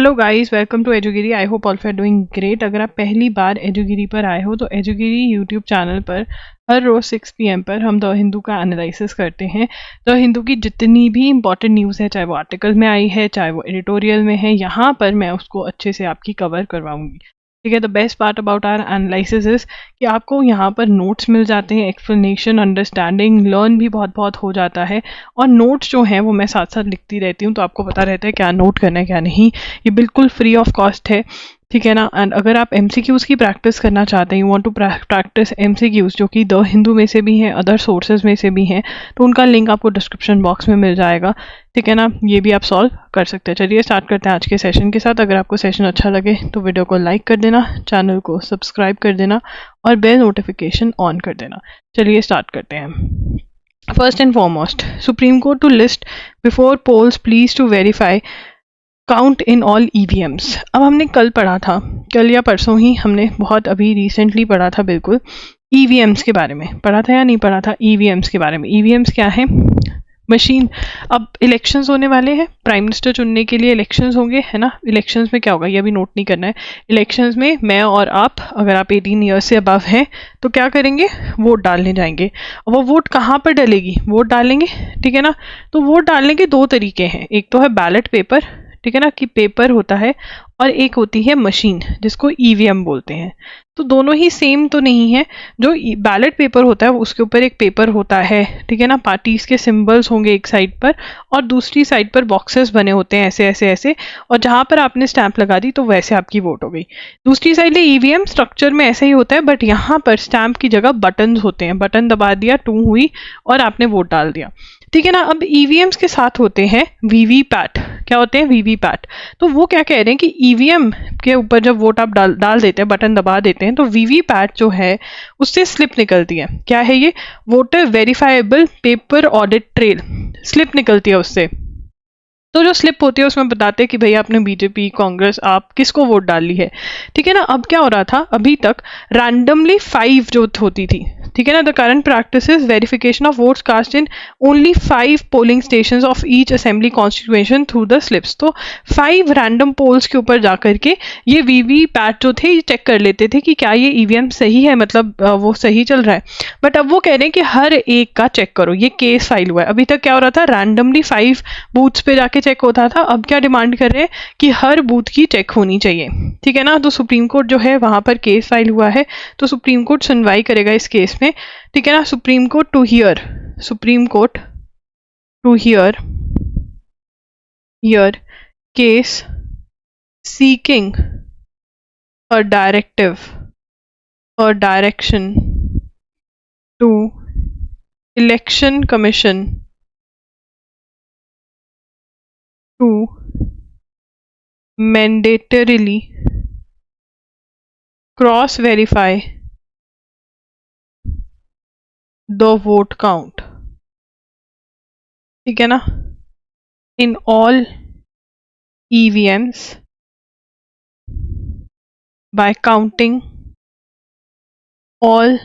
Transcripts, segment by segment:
Hello guys, welcome to एजुगिरी। I hope all are doing great. अगर आप पहली बार एजुगिरी पर आए हो तो एजुगिरी यूट्यूब चैनल पर हर रोज़ 6 PM पर हम द हिंदू का एनालिसिस करते हैं। द हिंदू की जितनी भी इंपॉर्टेंट न्यूज़ है, चाहे वो आर्टिकल में आई है, चाहे वो एडिटोरियल में है, यहाँ पर मैं उसको अच्छे से आपकी कवर करवाऊंगी। ठीक है। The best part about our analysis is कि आपको यहाँ पर नोट्स मिल जाते हैं, एक्सप्लेनेशन, अंडरस्टैंडिंग, लर्न भी बहुत बहुत हो जाता है। और नोट्स जो हैं वो मैं साथ साथ लिखती रहती हूँ, तो आपको पता रहता है क्या नोट करना है क्या नहीं। ये बिल्कुल फ्री ऑफ कॉस्ट है, ठीक है ना। एंड अगर आप MCQs की प्रैक्टिस करना चाहते हैं, you want to practice MCQs जो कि द हिंदू में से भी हैं, अदर सोर्सेज में से भी हैं, तो उनका लिंक आपको डिस्क्रिप्शन बॉक्स में मिल जाएगा, ठीक है ना। ये भी आप सॉल्व कर सकते हैं। चलिए स्टार्ट करते हैं आज के सेशन के साथ। अगर आपको सेशन अच्छा लगे तो वीडियो को लाइक कर देना, चैनल को सब्सक्राइब कर देना और बेल नोटिफिकेशन ऑन कर देना। चलिए स्टार्ट करते हैं। First and foremost, Supreme Court to list before polls pleas to verify count in all EVMs। अब हमने कल पढ़ा था, कल या परसों ही हमने बहुत अभी रिसेंटली पढ़ा था, बिल्कुल EVMs के बारे में पढ़ा था या नहीं पढ़ा था। EVMs के बारे में, EVMs क्या है? मशीन। अब इलेक्शंस होने वाले हैं, प्राइम मिनिस्टर चुनने के लिए इलेक्शंस होंगे, है ना। इलेक्शंस में क्या होगा ये अभी नोट नहीं करना है। इलेक्शंस में मैं और आप, अगर आप 18 ईयर्स से अबव हैं तो क्या करेंगे, वोट डालने जाएंगे। वो वोट कहाँ पर डलेगी, वोट डालेंगे, ठीक है ना। तो वोट डालने के दो तरीके हैं, एक तो है बैलेट पेपर, ठीक है ना, कि पेपर होता है, और एक होती है मशीन जिसको EVM बोलते हैं। तो दोनों ही सेम तो नहीं है। जो बैलेट पेपर होता है उसके ऊपर एक पेपर होता है, ठीक है ना, पार्टीज के सिंबल्स होंगे एक साइड पर और दूसरी साइड पर बॉक्सेस बने होते हैं ऐसे ऐसे ऐसे, और जहां पर आपने स्टैंप लगा दी तो वैसे आपकी वोट हो गई। दूसरी साइड है EVM, स्ट्रक्चर में ऐसा ही होता है, बट यहाँ पर स्टैंप की जगह बटन होते हैं, बटन दबा दिया, टू हुई और आपने वोट डाल दिया, ठीक है ना। अब EVMs के साथ होते हैं VVPAT। क्या होते हैं? VVPAT। तो वो क्या कह रहे हैं कि EVM के ऊपर जब वोट आप डाल देते हैं, बटन दबा देते हैं, तो VVPAT जो है उससे स्लिप निकलती है। क्या है ये? Voter verifiable paper audit trail, slip निकलती है उससे। तो जो स्लिप होती है उसमें बताते हैं कि भैया आपने BJP, कांग्रेस, आप किसको वोट डाली है, ठीक है ना। अब क्या हो रहा था, अभी तक रैंडमली 5 जो होती थी, ठीक है ना। The current practice is verification of votes cast in only 5 polling stations of each assembly constitution through the slips. तो 5 रैंडम पोल्स के ऊपर जाकर के ये VVPAT जो थे ये चेक कर लेते थे कि क्या ये EVM सही है, मतलब वो सही चल रहा है। बट अब वो कह रहे हैं कि हर एक का चेक करो, ये केस फाइल हुआ है। अभी तक क्या हो रहा था, रैंडमली 5 बूथ्स पे जाके चेक होता था, अब क्या डिमांड कर रहे हैं कि हर बूथ की चेक होनी चाहिए, ठीक है ना। तो सुप्रीम कोर्ट जो है वहां पर केस फाइल हुआ है, तो सुप्रीम कोर्ट सुनवाई करेगा इस केस में, ठीक है ना। Supreme Court to hear case seeking a direction to Election Commission to mandatorily cross verify the vote count, ठीक है ना, in all EVMs by counting all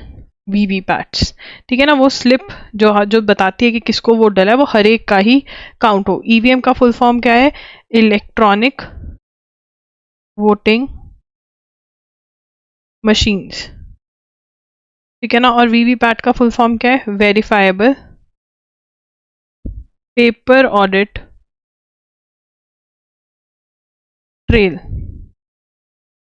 VVPATs, ठीक है ना। वो स्लिप जो बताती है कि किसको वोट डाला है वो हर एक का ही काउंट हो। EVM का फुल फॉर्म क्या है? इलेक्ट्रॉनिक वोटिंग मशीन्स, ठीक है ना। और VVPAT का फुल फॉर्म क्या है? Verifiable paper audit trail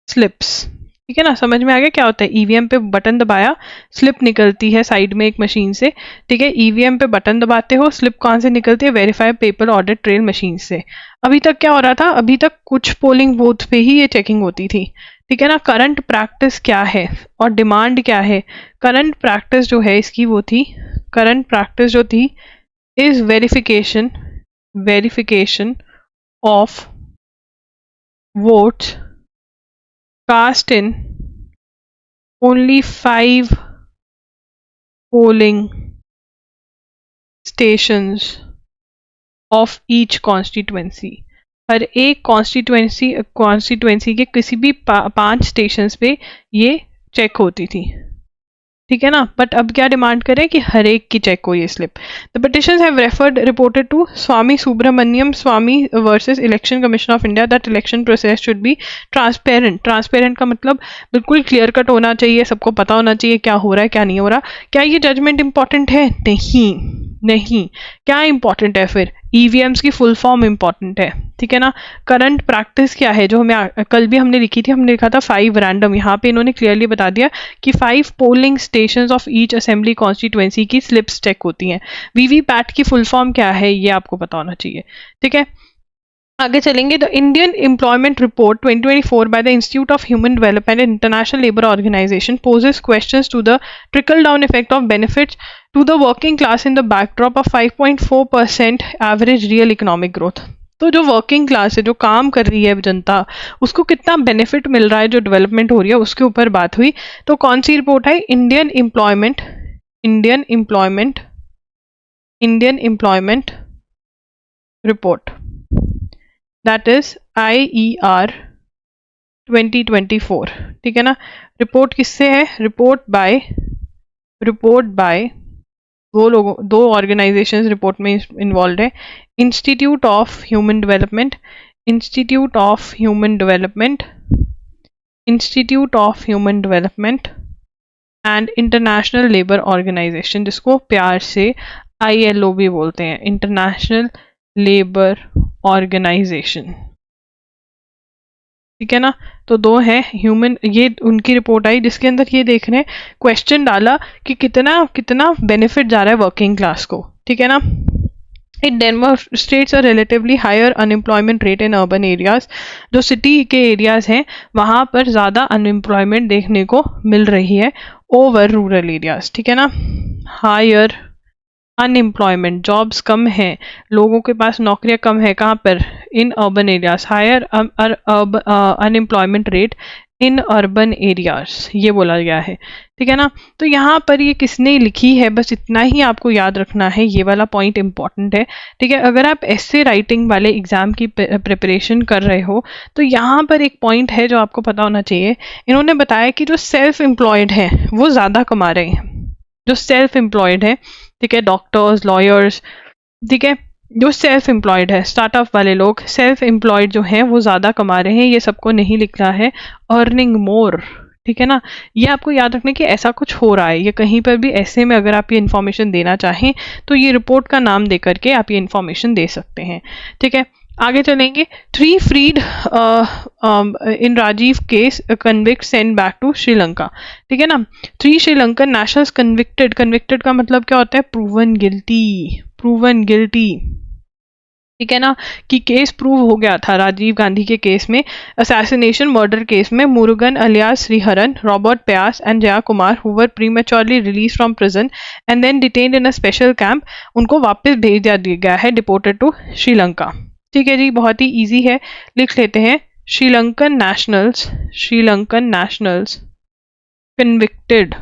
slips, ठीक है ना। समझ में आ गया क्या होता है? EVM पे बटन दबाया, स्लिप निकलती है साइड में एक मशीन से, ठीक है। EVM पे बटन दबाते हो, स्लिप कहाँ से निकलती है? Verified paper audit trail machine से। अभी तक क्या हो रहा था, अभी तक कुछ पोलिंग बूथ पे ही ये चेकिंग होती थी, ठीक है ना। करंट प्रैक्टिस क्या है और डिमांड क्या है? करंट प्रैक्टिस जो है इसकी वो थी, करंट प्रैक्टिस जो थी is verification of votes cast in only 5 polling stations of each constituency। हर एक कॉन्स्टिट्यूएंसी के किसी भी 5 स्टेशंस पे ये चेक होती थी। ठीक है ना, बट अब क्या डिमांड करें कि हर एक की चेक हो ये slip. The petitions have referred reported to Swamy Subramanian Swamy versus Election Commission of India that election process should be transparent. Transparent का मतलब बिल्कुल क्लियर कट होना चाहिए, सबको पता होना चाहिए क्या हो रहा है क्या नहीं हो रहा। क्या ये जजमेंट इंपॉर्टेंट है? नहीं, नहीं। क्या इंपॉर्टेंट है फिर? ईवीएम्स की फुल फॉर्म इंपॉर्टेंट है, ठीक है ना। करंट प्रैक्टिस क्या है जो हमें कल भी हमने लिखी थी, हमने लिखा था 5 रैंडम, यहाँ पे इन्होंने क्लियरली बता दिया कि 5 polling stations of each assembly constituency की स्लिप्स चेक होती हैं। वीवीपैट की फुल फॉर्म क्या है ये आपको पता होना चाहिए, ठीक है। आगे चलेंगे। The Indian Employment Report 2024 by the Institute of Human Development and International Labour Organization poses questions to the trickle down effect of benefits to the working class in the backdrop of 5.4% average real economic growth. तो जो working class है, जो काम कर रही है जनता, उसको कितना बेनिफिट मिल रहा है, जो डेवलपमेंट हो रही है उसके ऊपर बात हुई। तो कौन सी रिपोर्ट है? Indian Employment report, that is IER 2024, ठीक है ना। रिपोर्ट किससे है? रिपोर्ट बाय वो लोगों, 2 ऑर्गेनाइजेशंस रिपोर्ट में इन्वॉल्व है। Institute of Human Development and International Labour Organization, जिसको प्यार से ILO भी बोलते हैं, इंटरनेशनल लेबर ऑर्गेनाइजेशन, ठीक है ना। तो 2 है ह्यूमन, ये उनकी रिपोर्ट आई जिसके अंदर ये देख रहे हैं, क्वेश्चन डाला कि कितना बेनिफिट जा रहा है वर्किंग क्लास को, ठीक है ना। It demonstrates a relatively higher unemployment rate in urban areas. जो सिटी के एरियाज हैं वहाँ पर ज़्यादा अनएम्प्लॉयमेंट देखने को मिल रही है ओवर रूरल एरियाज, ठीक है ना। हायर अनएम्प्लॉयमेंट, जॉब्स कम हैं, लोगों के पास नौकरियां कम है, कहाँ पर? In urban areas. Higher unemployment rate in urban areas, ये बोला गया है, ठीक है ना। तो यहाँ पर ये किसने लिखी है, बस इतना ही आपको याद रखना है, ये वाला पॉइंट इंपॉर्टेंट है, ठीक है। अगर आप एस्से राइटिंग वाले एग्जाम की प्रिपरेशन कर रहे हो तो यहाँ पर एक पॉइंट है जो आपको पता होना चाहिए। इन्होंने बताया कि जो सेल्फ एम्प्लॉयड हैं वो ज़्यादा कमा रहे हैं, जो सेल्फ एम्प्लॉयड है, ठीक है, डॉक्टर्स, लॉयर्स, ठीक है, जो सेल्फ एम्प्लॉयड है, स्टार्टअप वाले लोग सेल्फ एम्प्लॉयड जो हैं वो ज़्यादा कमा रहे हैं। ये सबको नहीं लिख रहा है अर्निंग मोर, ठीक है ना। ये आपको याद रखना कि ऐसा कुछ हो रहा है, ये कहीं पर भी ऐसे में अगर आप ये इन्फॉर्मेशन देना चाहें तो ये रिपोर्ट का नाम दे करके आप ये इन्फॉर्मेशन दे सकते हैं, ठीक है। आगे चलेंगे। 3 freed in Rajiv case convict send back to Sri Lanka, ठीक है ना। 3 श्रीलंकन नेशनल्स कन्विक्टेड का मतलब क्या होता है? प्रूवन गिल्टी, ठीक है ना, कि केस प्रूव हो गया था राजीव गांधी के केस में, असैसिनेशन मर्डर केस में। Murugan alias Sriharan, Robert Payas and Jaya Kumar who were prematurely release from prison and then detained in a special camp, उनको वापस भेज दिया गया है, डिपोर्टेड टू श्रीलंका, ठीक है जी। बहुत ही इजी है, लिख लेते हैं। श्रीलंकन नेशनल्स कन्विक्टेड,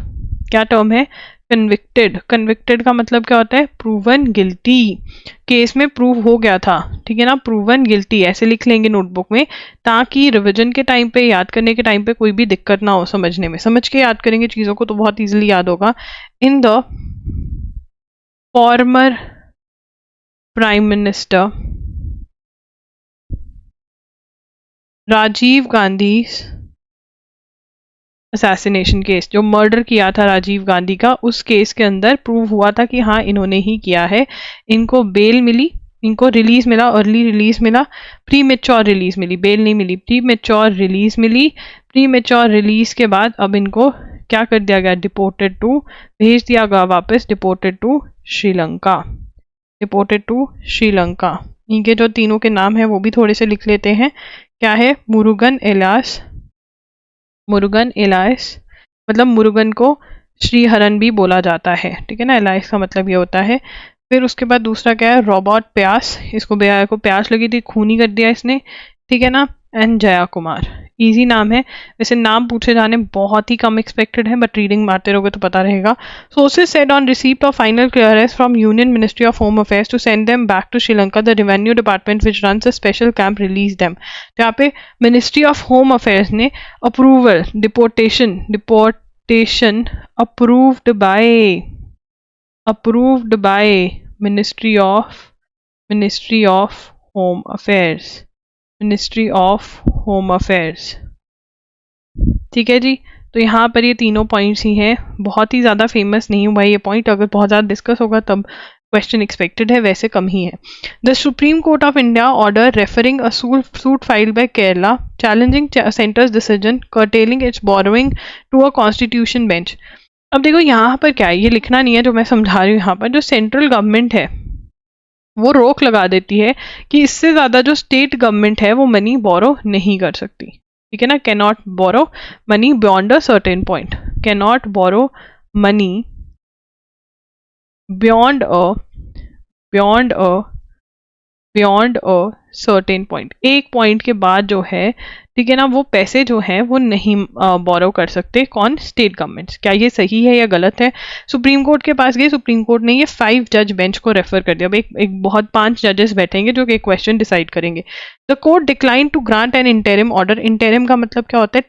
क्या टर्म है? कन्विक्टेड का मतलब क्या होता है? प्रूवन गिल्टी, केस में प्रूव हो गया था, ठीक है ना। प्रूवन गिल्टी ऐसे लिख लेंगे नोटबुक में, ताकि रिवीजन के टाइम पे, याद करने के टाइम पे कोई भी दिक्कत ना हो समझने में। समझ के याद करेंगे चीज़ों को तो बहुत इजीली याद होगा। In the former Prime Minister Rajiv Gandhi assassination case, जो मर्डर किया था राजीव गांधी का, उस केस के अंदर प्रूव हुआ था कि हाँ इन्होंने ही किया है। इनको बेल मिली, इनको रिलीज मिला, अर्ली रिलीज मिला, प्री मेच्योर रिलीज मिली, बेल नहीं मिली, प्री मेच्योर रिलीज मिली। प्री मेच्योर रिलीज के बाद अब इनको क्या कर दिया गया? डिपोर्टेड टू, भेज दिया गया वापस, डिपोर्टेड टू श्रीलंका। इनके जो तीनों के नाम है वो भी थोड़े से लिख लेते हैं। क्या है? मुरुगन एलायस, मतलब मुरुगन को श्रीहरन भी बोला जाता है, ठीक है ना। एलायस का मतलब ये होता है। फिर उसके बाद दूसरा क्या है? रॉबर्ट प्यास, इसको बेया को प्यास लगी थी, खूनी कर दिया इसने, ठीक है ना। एंड जया कुमार, इजी नाम है वैसे, नाम पूछे जाने बहुत ही कम एक्सपेक्टेड है, बट रीडिंग मारते रहोगे तो पता रहेगा। Sources said on receipt of final clearance from Union Ministry of Home Affairs to send them back to Sri Lanka, the revenue department which runs a special camp release them. तो यहाँ पे Ministry of Home Affairs ने approval, deportation quotation approved by Ministry of Home Affairs, Ministry of Home Affairs। ठीक है जी, तो यहाँ पर ये तीनों पॉइंट्स ही हैं, बहुत ही ज़्यादा फेमस नहीं हुआ ये पॉइंट, अगर बहुत ज़्यादा डिस्कस होगा तब क्वेश्चन एक्सपेक्टेड है, वैसे कम ही है। The Supreme Court of India order referring a suit filed by Kerala challenging centre's decision curtailing its borrowing to a constitution bench. अब देखो यहाँ पर क्या है, ये लिखना नहीं है जो मैं समझा रही हूँ, यहाँ पर जो सेंट्रल गवर्नमेंट है वो रोक लगा देती है कि इससे ज़्यादा जो स्टेट गवर्नमेंट है वो मनी बोरो नहीं कर सकती, ठीक है ना। Can not borrow money beyond a certain point, can not borrow money beyond a certain point, एक पॉइंट के बाद जो है, ठीक है ना, वो पैसे जो हैं वो नहीं बोरो कर सकते। कौन? State governments. क्या ये सही है या गलत है? सुप्रीम कोर्ट के पास गए, सुप्रीम कोर्ट ने ये 5 जज बेंच को रेफर कर दिया। अब एक बहुत 5 जजेस बैठेंगे जो कि एक क्वेश्चन डिसाइड करेंगे। The court decline to grant an interim order. Interim का मतलब क्या होता है?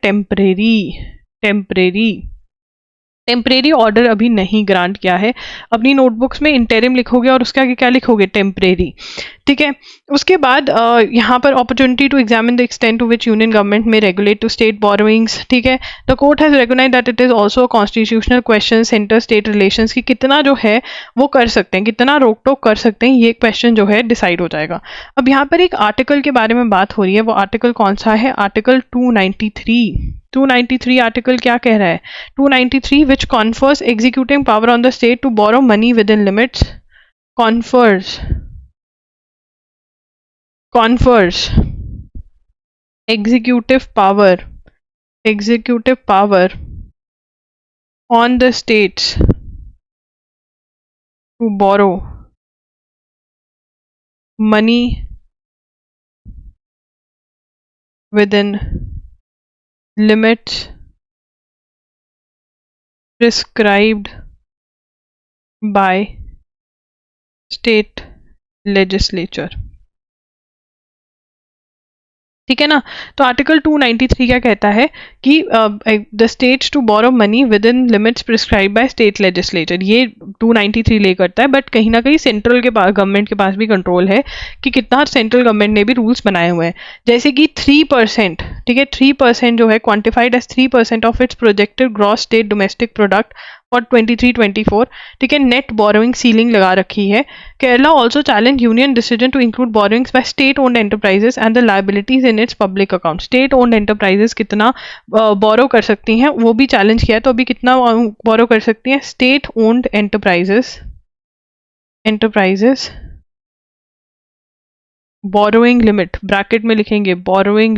टेम्परेरी ऑर्डर अभी नहीं ग्रांट किया है। अपनी नोटबुक्स में इंटरिम लिखोगे और उसके आगे क्या लिखोगे? टेम्परेरी, ठीक है। उसके बाद यहाँ पर opportunity to examine the extent to which union government may regulate to state borrowings, ठीक है। The court has recognised that it is also constitutional question centre state relations की कितना जो है वो कर सकते हैं, कितना रोक टोक कर सकते हैं, ये क्वेश्चन जो है डिसाइड हो जाएगा। अब यहाँ पर एक आर्टिकल के बारे में बात हो रही है, वो आर्टिकल कौन सा है? आर्टिकल 293 आर्टिकल क्या कह रहा है? 293 which confers executing power on the state to borrow money within limits, confers executive power on the states to borrow money within limits prescribed by state legislature, ठीक है ना। तो आर्टिकल 293 क्या कहता है कि the states to borrow money within limits prescribe by state legislature, ये 293 ले करता है। बट कहीं ना कहीं सेंट्रल के पास, गवर्नमेंट के पास भी कंट्रोल है कि कितना, सेंट्रल गवर्नमेंट ने भी रूल्स बनाए हुए हैं। जैसे कि 3%, ठीक है, 3% जो है quantified as 3% of its projected gross state domestic product for 23-24, ठीक है, नेट बोरोइंग सीलिंग लगा रखी है। Kerala also challenge union decision to include borrowings by state owned enterprises and the liabilities in its public account. State owned enterprises कितना borrow कर सकती हैं वो भी चैलेंज किया है। तो अभी कितना बोरो कर सकती हैं? State owned enterprises borrowing limit, bracket में लिखेंगे बोरोइंग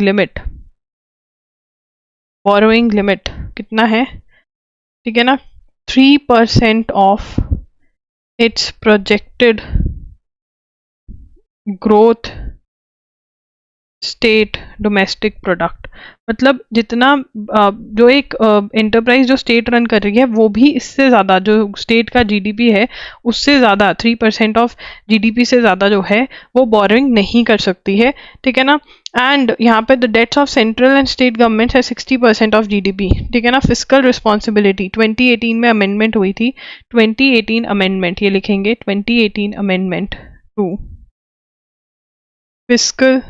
लिमिट कितना है, ठीक है ना, 3% of its projected growth state domestic product. मतलब जितना जो एक एंटरप्राइज जो स्टेट रन कर रही है वो भी इससे ज़्यादा, जो स्टेट का जीडीपी है उससे ज़्यादा, 3% ऑफ जीडीपी से ज़्यादा जो है वो बोरोइंग नहीं कर सकती है, ठीक है ना। एंड यहाँ पे the debts of central and state government है 60% ऑफ जीडीपी, ठीक है ना। फिस्कल रिस्पॉन्सिबिलिटी 2018 में अमेंडमेंट हुई थी, 2018 अमेंडमेंट, ये लिखेंगे 2018 amendment to fiscal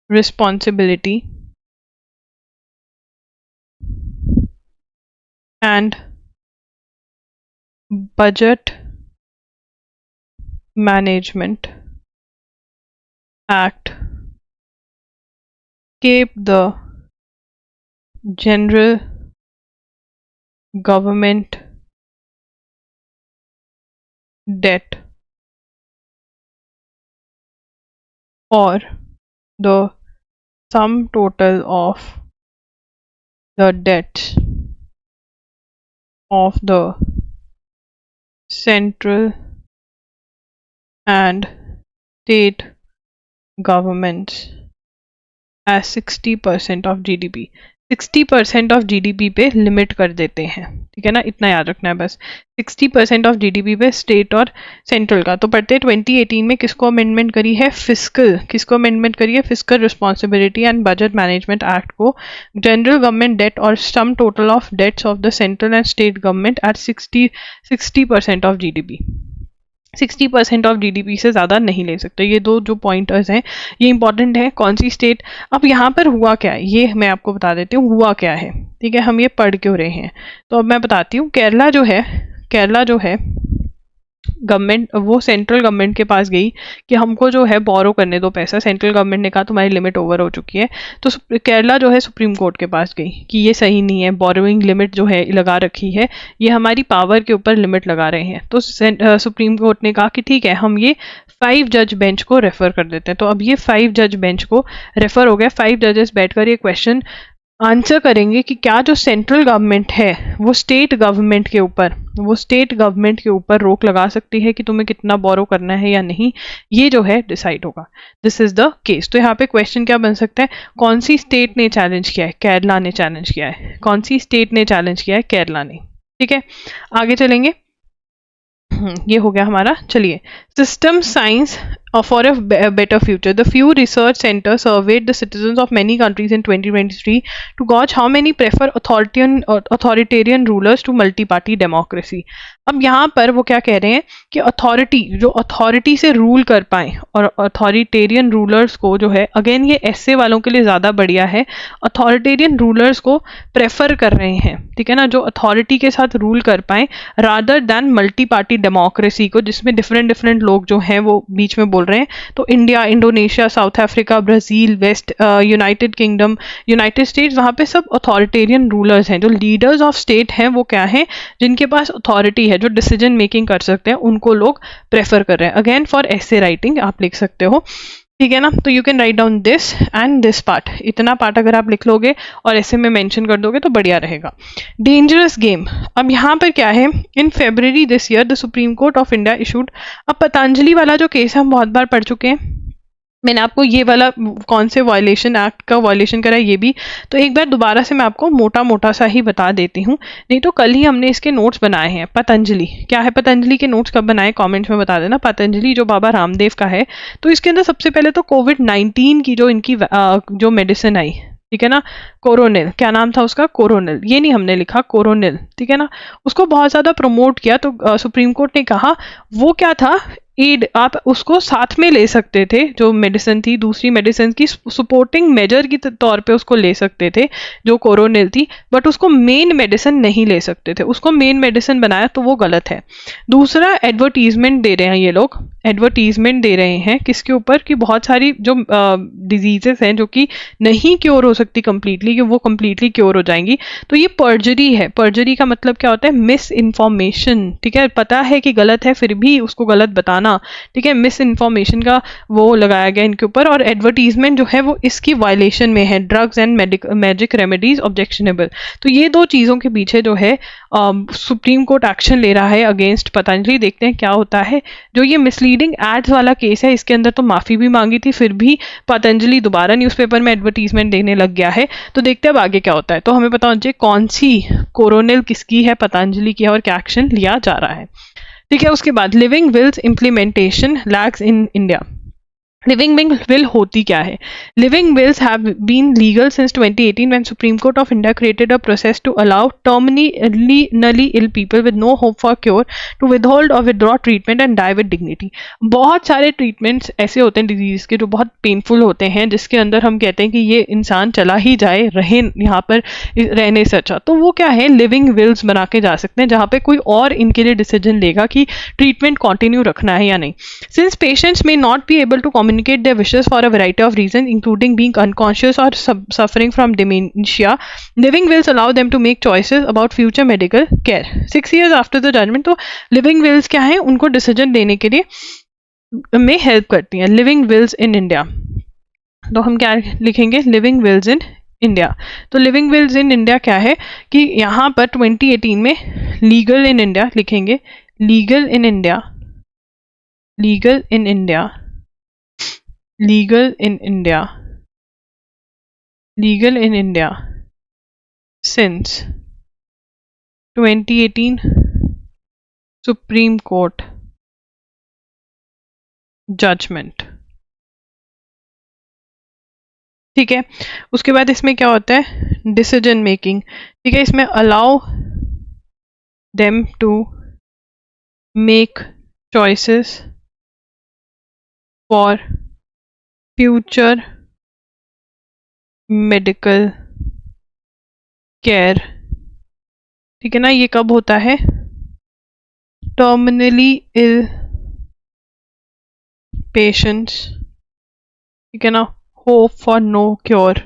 responsibility and budget management act kept the general government debt or the sum total of the debts of the central and state governments as 60% of GDP। 60% of GDP पे limit कर देते हैं, ठीक है ना, इतना याद रखना है बस। 60% ऑफ जीडीपी पे स्टेट और सेंट्रल का। तो पढ़ते 2018 में किसको अमेंडमेंट करी है, फिस्कल, किसको अमेंडमेंट करी है, fiscal responsibility and budget management act को। जनरल गवर्नमेंट डेट और sum total of debts of the central and state government at 60% of GDP. 60% of GDP से ज़्यादा नहीं ले सकते। ये दो जो पॉइंटर्स हैं ये इंपॉर्टेंट है। कौन सी स्टेट, अब यहाँ पर हुआ क्या है ये मैं आपको बता देती हूँ, हुआ क्या है, ठीक है, हम ये पढ़ क्यों रहे हैं। तो अब मैं बताती हूँ। केरला जो है गवर्नमेंट, वो सेंट्रल गवर्नमेंट के पास गई कि हमको जो है बोरो करने दो पैसा। सेंट्रल गवर्नमेंट ने कहा तुम्हारी लिमिट ओवर हो चुकी है। तो केरला जो है सुप्रीम कोर्ट के पास गई कि ये सही नहीं है, बोरोइंग लिमिट जो है लगा रखी है, ये हमारी पावर के ऊपर लिमिट लगा रहे हैं। तो सुप्रीम कोर्ट ने कहा कि ठीक है, हम ये 5 जज बेंच को रेफर कर देते हैं। तो अब ये 5 जज बेंच को रेफर हो गया। 5 जजेस बैठकर ये क्वेश्चन आंसर करेंगे कि क्या जो सेंट्रल गवर्नमेंट है वो स्टेट गवर्नमेंट के ऊपर रोक लगा सकती है कि तुम्हें कितना बोरो करना है या नहीं, ये जो है डिसाइड होगा। This is the case. तो यहाँ पे क्वेश्चन क्या बन सकता है, कौन सी स्टेट ने चैलेंज किया है, केरला ने चैलेंज किया है। कौन सी स्टेट ने चैलेंज किया है, केरला ने, ठीक है। आगे चलेंगे, ये हो गया हमारा। चलिए, system science for a better future. The Pew Research Center surveyed the citizens of many countries in 2023 to gauge how many prefer authoritarian rulers to multi-party democracy. अब यहाँ पर वो क्या कह रहे हैं कि जो अथॉरिटी से रूल कर पाए, और अथॉरिटेरियन रूलर्स को जो है, अगेन ये ऐसे वालों के लिए ज़्यादा बढ़िया है, अथॉरिटेरियन रूलर्स को प्रेफर कर रहे हैं, ठीक है ना, जो अथॉरिटी के साथ रूल कर पाए rather than multi party democracy को, जिसमें डिफरेंट लोग जो हैं वो बीच में बोल रहे हैं। तो India, Indonesia, south Africa, Brazil, United kingdom, United states, वहाँ पे सब अथॉरिटेरियन रूलर्स हैं। जो लीडर्स ऑफ स्टेट हैं वो क्या हैं, जिनके पास अथॉरिटी है, जो डिसीजन मेकिंग कर सकते हैं, उनको लोग प्रेफर कर रहे हैं। अगेन फॉर ऐसे राइटिंग आप लिख सकते हो, ठीक है ना। तो you can write down this and this part, इतना पार्ट अगर आप लिख लोगे और ऐसे में मेंशन कर दोगे तो बढ़िया रहेगा। डेंजरस गेम, अब यहाँ पर क्या है, इन February this year the Supreme Court of India issued, अब पतंजलि वाला जो केस हम बहुत बार पढ़ चुके हैं, मैंने आपको ये वाला कौन से वायलेशन एक्ट का वायलेशन करा है ये भी, तो एक बार दोबारा से मैं आपको मोटा सा ही बता देती हूँ, नहीं तो कल ही हमने इसके नोट्स बनाए हैं। पतंजलि क्या है, पतंजलि के नोट्स कब बनाए कमेंट्स में बता देना। पतंजलि जो बाबा रामदेव का है, तो इसके अंदर सबसे पहले तो कोविड-19 की जो इनकी जो मेडिसिन आई, ठीक है ना, कोरोनिल, क्या नाम था उसका, कोरोनिल, ये नहीं हमने लिखा, कोरोनिल, ठीक है ना, उसको बहुत ज़्यादा प्रमोट किया। तो सुप्रीम कोर्ट ने कहा वो क्या था, एड, आप उसको साथ में ले सकते थे, जो मेडिसिन थी, दूसरी मेडिसिन की सपोर्टिंग मेजर की तौर पे उसको ले सकते थे जो कोरोनिल थी, बट उसको मेन मेडिसिन नहीं ले सकते थे, उसको मेन मेडिसिन बनाया, तो वो गलत है। दूसरा, एडवर्टीजमेंट दे रहे हैं ये लोग, एडवर्टीजमेंट दे रहे हैं किसके ऊपर, कि बहुत सारी जो डिजीजेस हैं जो कि नहीं क्योर हो सकती कंप्लीटली, कि वो कंप्लीटली क्योर हो जाएंगी। तो ये पर्जरी है। पर्जरी का मतलब क्या होता है, मिस इन्फॉर्मेशन, ठीक है, पता है कि गलत है फिर भी उसको गलत बताना, ठीक है, मिस इन्फॉर्मेशन का वो लगाया गया इनके ऊपर। और एडवर्टीजमेंट जो है वो इसकी वायलेशन में है। Drugs and magic remedies objectionable. तो ये दो चीज़ों के पीछे जो है सुप्रीम कोर्ट एक्शन ले रहा है अगेंस्ट पतंजलि। देखते हैं क्या होता है। जो ये मिसलीडिंग एड्स वाला केस है, इसके अंदर तो माफ़ी भी मांगी थी, फिर भी पतंजलि दोबारा न्यूज़पेपर में एडवर्टीजमेंट देने लग गया है। तो देखते हैं अब आगे क्या होता है। तो हमें पता होना चाहिए कौन सी कोरोनिल किसकी है, पतंजलि की है, और क्या एक्शन लिया जा रहा है, ठीक है। उसके बाद living wills implementation lags in India. Living will होती क्या है, living wills have been legal since 2018 when Supreme Court of India created a process to allow terminally ill people with no hope for cure to withhold और withdraw treatment and die with dignity. बहुत सारे treatments ऐसे होते हैं disease के जो बहुत painful होते हैं, जिसके अंदर हम कहते हैं कि ये इंसान चला ही जाए, रहे यहाँ पर रहने से अच्छा। तो वो क्या है, लिविंग विल्स बना के जा सकते हैं, जहाँ पे कोई और इनके लिए डिसीजन लेगा कि ट्रीटमेंट कंटिन्यू रखना है या नहीं। Since patients may not be able to communicate their wishes for a variety of reasons, including being unconscious or suffering from dementia, living wills allow them to make choices about future medical care 6 years after the judgment। तो living wills क्या है, उनको decision लेने के लिए में help करती हैं। लिविंग विल्स इन इंडिया, तो हम क्या लिखेंगे, लिविंग विल्स इन इंडिया। तो लिविंग विल्स इन इंडिया क्या है कि यहाँ पर 2018 में लीगल इन इंडिया लिखेंगे, legal in India, legal in India, legal in India, legal in India, since 2018 Supreme Court judgment। ठीक है, उसके बाद इसमें क्या होता है, डिसीजन मेकिंग। ठीक है, इसमें allow them to make choices for future medical care. ठीक है ना, ये कब होता है, टर्मिनली इल पेशेंट्स, ठीक है ना, होप फॉर नो क्योर।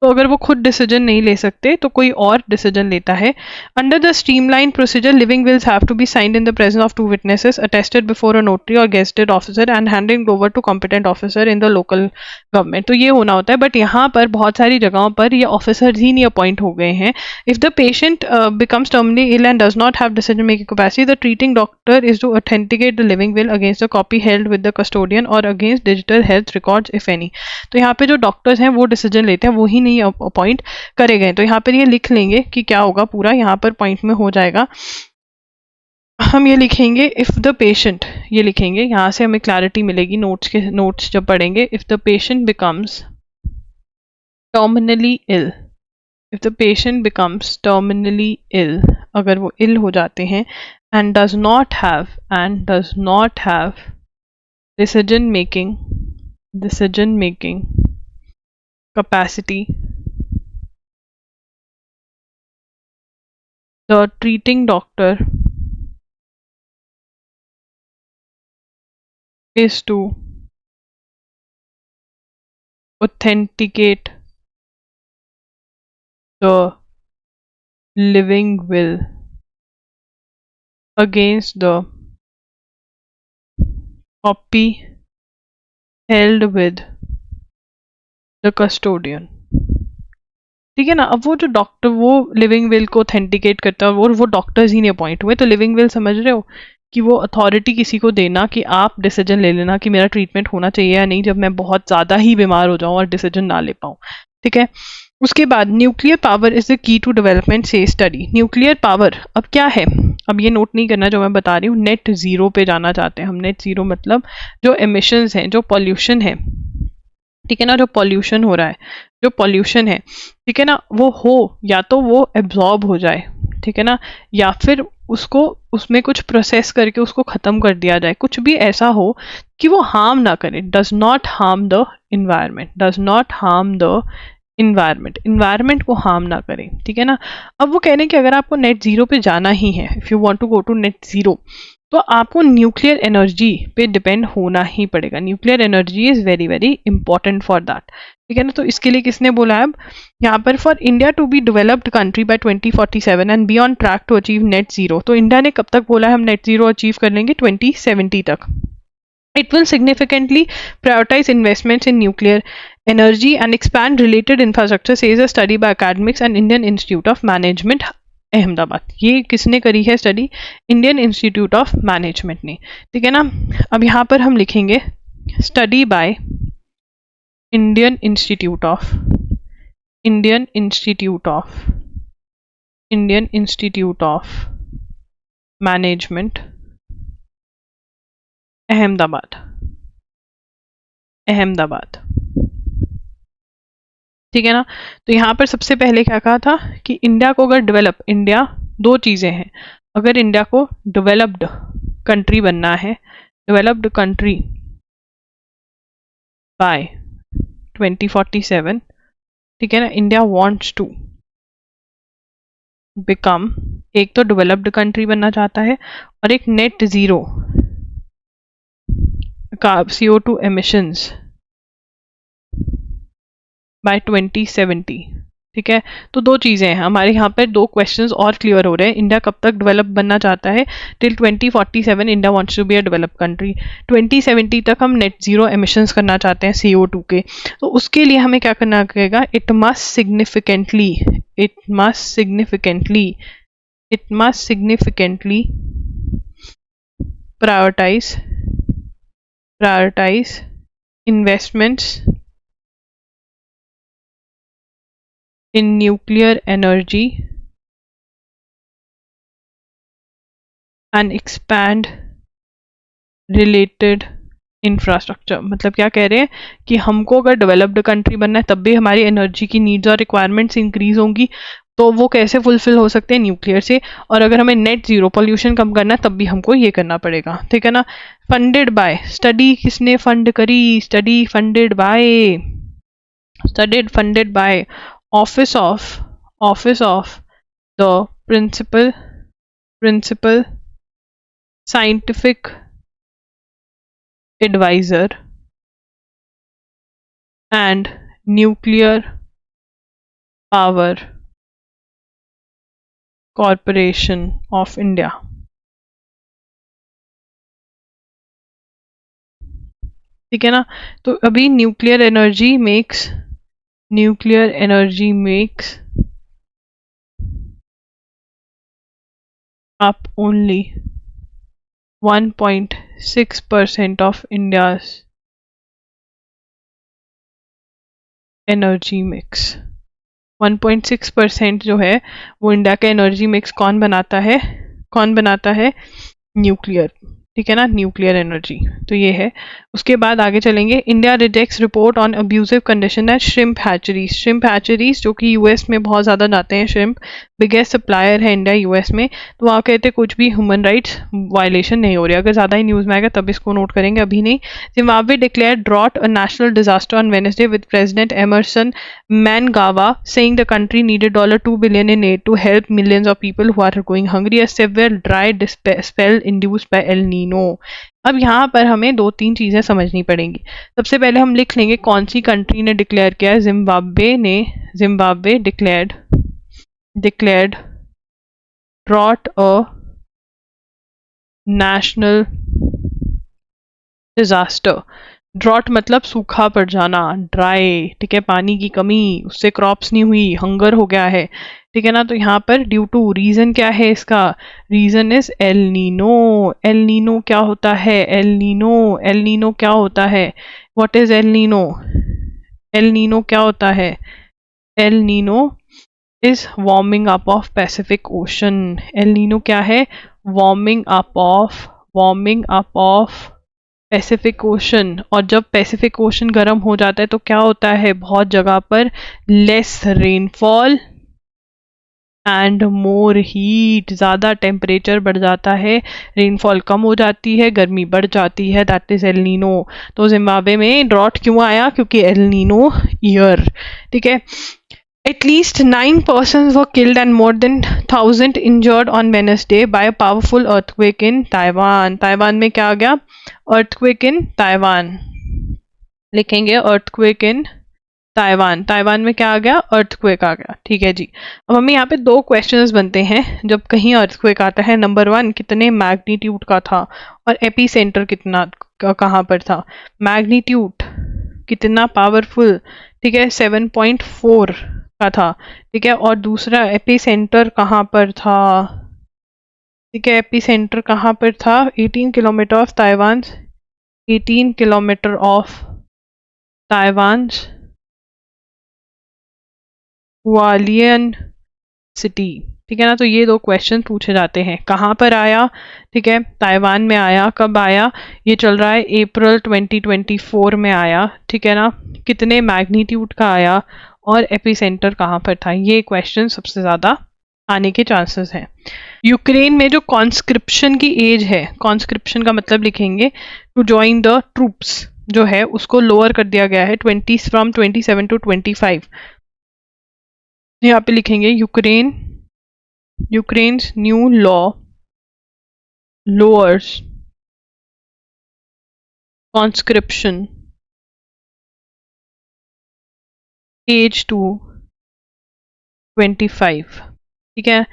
तो अगर वो खुद डिसीजन नहीं ले सकते तो कोई और डिसीजन लेता है। Under the streamline procedure living wills have to be signed in the presence of 2 witnesses attested before a notary और gazetted officer and handing over to competent officer in the local government. तो ये होना होता है, but यहाँ पर बहुत सारी जगहों पर ये ऑफिसर ही नहीं अपॉइंट हो गए हैं। If the patient becomes terminally ill and does not have decision making capacity, the treating doctor is to authenticate the living will against the copy held with the custodian और against digital health records if any. तो यहाँ पे जो doctors हैं वो decision लेते हैं, वो ही नहीं अपॉइंट करे गए। तो यहाँ पर ये लिख लेंगे कि क्या होगा, पूरा यहाँ पर पॉइंट में हो जाएगा। हम ये लिखेंगे इफ द पेशेंट, ये लिखेंगे, यहाँ से हमें क्लैरिटी मिलेगी नोट्स जब पढ़ेंगे। If the patient becomes terminally ill, if the patient becomes terminally ill, अगर वो इल हो जाते हैं, and does not have decision making capacity, the treating doctor is to authenticate the living will against the copy held with the custodian। ठीक है ना, अब वो जो डॉक्टर वो लिविंग विल को ऑथेंटिकेट करता है, वो डॉक्टर्स ही नहीं अपॉइंट हुए। तो लिविंग विल समझ रहे हो कि वो अथॉरिटी किसी को देना कि आप डिसीजन ले लेना कि मेरा ट्रीटमेंट होना चाहिए या नहीं, जब मैं बहुत ज़्यादा ही बीमार हो जाऊँ और डिसीजन ना ले पाऊँ। ठीक है, उसके बाद nuclear power is the key to development says study. Nuclear power अब क्या है, अब ये नोट नहीं करना जो मैं बता रही हूँ। नेट ज़ीरो पे जाना चाहते हैं हम। नेट ज़ीरो मतलब जो एमिशंस हैं, जो पॉल्यूशन है, ठीक है ना, जो पॉल्यूशन हो रहा है, जो पॉल्यूशन है, ठीक है ना, वो हो या तो वो एब्जॉर्ब हो जाए, ठीक है ना, या फिर उसको उसमें कुछ प्रोसेस करके उसको ख़त्म कर दिया जाए। कुछ भी ऐसा हो कि वो हार्म ना करे, does not harm the environment, does not harm the environment को हार्म ना करे। ठीक है ना, अब वो कह रहे हैं कि अगर आपको नेट ज़ीरो पे जाना ही है, if you want to go to net zero, तो आपको न्यूक्लियर एनर्जी पे डिपेंड होना ही पड़ेगा। Nuclear energy is very very important for that. ठीक है ना, तो इसके लिए किसने बोला है अब यहाँ पर, for India to be developed country by 2047 and be on track to achieve net zero. तो इंडिया ने कब तक बोला है हम नेट जीरो अचीव कर लेंगे, 2070 तक। It will significantly prioritize investments in nuclear energy and expand related infrastructure, says a study by academics and Indian Institute of Management, Ahmedabad. ये किसने करी है study, Indian institute of management ने। ठीक है ना, अब यहाँ पर हम लिखेंगे study by Indian institute of management, Ahmedabad. ठीक है ना, तो यहाँ पर सबसे पहले क्या कहा था कि इंडिया को अगर डेवलप, इंडिया दो चीज़ें हैं, अगर इंडिया को डेवलप्ड कंट्री बनना है, डेवलप्ड कंट्री बाय 2047, ठीक है ना, इंडिया वांट्स टू बिकम, एक तो डेवलप्ड कंट्री बनना चाहता है और एक नेट ज़ीरो का CO2 एमिशंस बाय 2070। ठीक है, तो दो चीज़ें हैं हमारे यहाँ पर, दो क्वेश्चंस और क्लियर हो रहे हैं। इंडिया कब तक डेवलप बनना चाहता है, till 2047 India wants to be a develop country. 2070 तक हम नेट जीरो एमिशंस करना चाहते हैं CO2 के। तो उसके लिए हमें क्या करना पड़ेगा, it must significantly prioritise investments in nuclear energy and expand related infrastructure. मतलब क्या कह रहे हैं कि हमको अगर डेवलप्ड कंट्री बनना है तब भी हमारी एनर्जी की नीड्स और रिक्वायरमेंट्स इंक्रीज होंगी, तो वो कैसे फुलफिल हो सकते हैं? न्यूक्लियर से। और अगर हमें नेट जीरो पॉल्यूशन कम करना है तब भी हमको ये करना पड़ेगा, ठीक है ना। फंडेड बाय, स्टडी किसने फंड करी? Studied funded by office of the principal scientific adviser and Nuclear Power Corporation of India. ठीक है ना। तो अभी nuclear energy makes up only 1.6% of India's energy mix. 1.6% जो है वो इंडिया का एनर्जी मिक्स कौन बनाता है? न्यूक्लियर, ठीक है ना, न्यूक्लियर एनर्जी। तो ये है। उसके बाद आगे चलेंगे। India rejects report on abusive condition at shrimp hatcheries जो कि यूएस में बहुत ज़्यादा जाते हैं। श्रिम्प बिगेस्ट सप्लायर है इंडिया यूएस में। तो वहाँ कहते हैं कुछ भी ह्यूमन राइट्स वायलेशन नहीं हो रही। अगर ज़्यादा ही न्यूज़ में आएगा तब इसको नोट करेंगे, अभी नहीं। Zimbabwe declared drought a national disaster on Wednesday with president Emmerson Mnangagwa saying the country needed $2 billion in aid to help millions of people who are going hungry, a severe dry spell induced by El Nino। अब यहाँ पर हमें दो तीन चीज़ें समझनी पड़ेंगी। सबसे पहले हम लिख लेंगे कौन सी कंट्री ने डिक्लेयर किया है। Zimbabwe declared drought a national disaster. Drought मतलब सूखा पड़ जाना, ड्राई, ठीक है, पानी की कमी, उससे क्रॉप्स नहीं हुई, हंगर हो गया है, ठीक है ना। तो यहाँ पर ड्यू टू, रीजन क्या है इसका? Reason is El Nino. El Nino क्या होता है? एल नीनो क्या होता है? What is El Nino? El Nino क्या होता है? El Nino is warming up of Pacific Ocean. El Nino क्या है? Warming up of Pacific Ocean. और जब पैसिफिक ओशन गर्म हो जाता है तो क्या होता है? बहुत जगह पर less rainfall and more heat, ज़्यादा टेम्परेचर बढ़ जाता है, रेनफॉल कम हो जाती है, गर्मी बढ़ जाती है। That is El Nino. तो जिम्बाब्वे में ड्रॉट क्यों आया? क्योंकि एल नीनो ईयर, ठीक है। At least 9 persons were killed and more than 1,000 injured on Wednesday by a powerful earthquake in Taiwan। Taiwan में क्या आ गया? earthquake in Taiwan। लिखेंगे earthquake in ताइवान। ताइवान में क्या आ गया? earthquake आ गया, ठीक है जी। अब हमें यहाँ पे दो क्वेश्चंस बनते हैं जब कहीं earthquake आता है। नंबर 1, कितने मैग्नीट्यूड का था, और एपी सेंटर कितना कहाँ पर था। मैग्नीट्यूड कितना पावरफुल, ठीक है, 7.4 का था, ठीक है। और दूसरा एपी सेंटर कहाँ पर था, ठीक है, एपी सेंटर कहाँ पर था? 18 kilometre of Taiwan, 18 kilometre of Taiwan Hualien city, ठीक है ना। तो ये दो क्वेश्चन पूछे जाते हैं। कहाँ पर आया? ठीक है, ताइवान में आया। कब आया? ये चल रहा है अप्रैल 2024 में आया, ठीक है ना। कितने मैग्नीट्यूड का आया और एपी सेंटर कहाँ पर था? ये क्वेश्चन सबसे ज़्यादा आने के चांसेस हैं। यूक्रेन में जो कॉन्स्क्रिप्शन की एज है, कॉन्स्क्रिप्शन का मतलब लिखेंगे टू ज्वाइन द ट्रूप्स, जो है उसको लोअर कर दिया गया है 27 to 25। यहाँ पे लिखेंगे Ukraine's new law lowers conscription age to 25, ठीक है।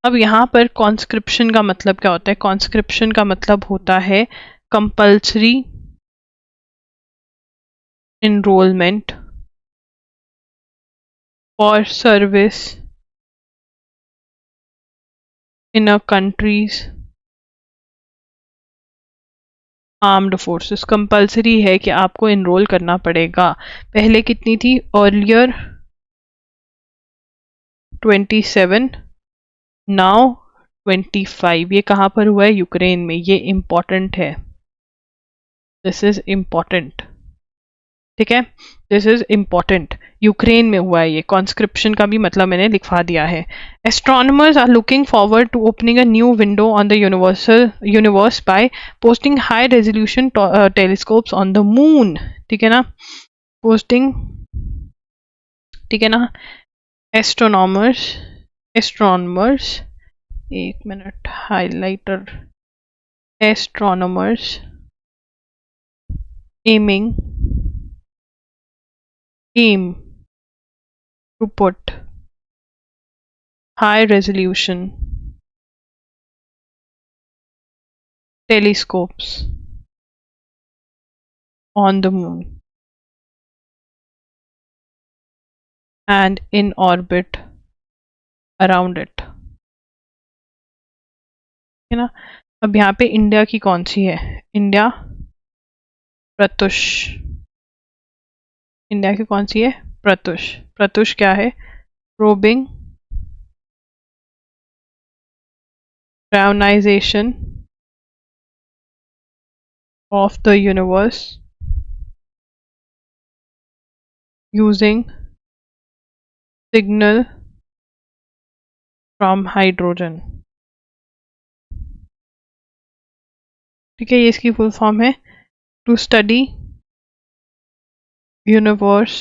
अब यहाँ पर कॉन्स्क्रिप्शन का मतलब क्या होता है? कॉन्स्क्रिप्शन का मतलब होता है compulsory enrolment for service in a countries armed forces. Compulsory है कि आपको एनरोल करना पड़ेगा। पहले कितनी थी? Earlier 27, now 25। ये कहाँ पर हुआ है? यूक्रेन में। ये इम्पोर्टेंट है, दिस इज इम्पोर्टेंट, ठीक है, दिस इज इम्पोर्टेंट। यूक्रेन में हुआ है ये। कॉन्स्क्रिप्शन का भी मतलब मैंने लिखवा दिया है। Astronomers are looking forward to opening a new window on the universe by posting high resolution telescopes on the moon, ठीक है ना, पोस्टिंग, ठीक है ना। एस्ट्रोनॉमर्स, एस्ट्रोनॉमर्स, एक minute, highlighter, astronomers aiming aim to put high resolution telescopes on the moon and in orbit around it, है ना। अब यहाँ पे इंडिया की कौन सी है? इंडिया, प्रत्युष, इंडिया की कौन सी है? प्रत्युष। प्रत्युष क्या है? Probing ionization of the universe using signal from hydrogen, ठीक है। ये इसकी फुल फॉर्म है, to study universe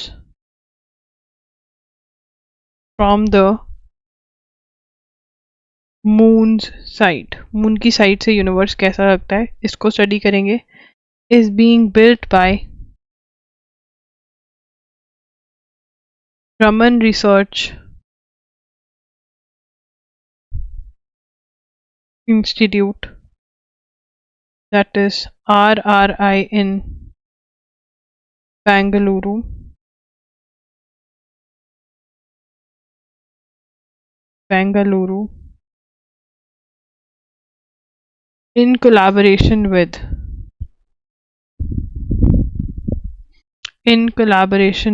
from the moon side, moon की साइड से यूनिवर्स कैसा लगता है, इसको स्टडी करेंगे। Is being built by Raman Research Institute, that is RRI in Bangalore, Bangalore, in collaboration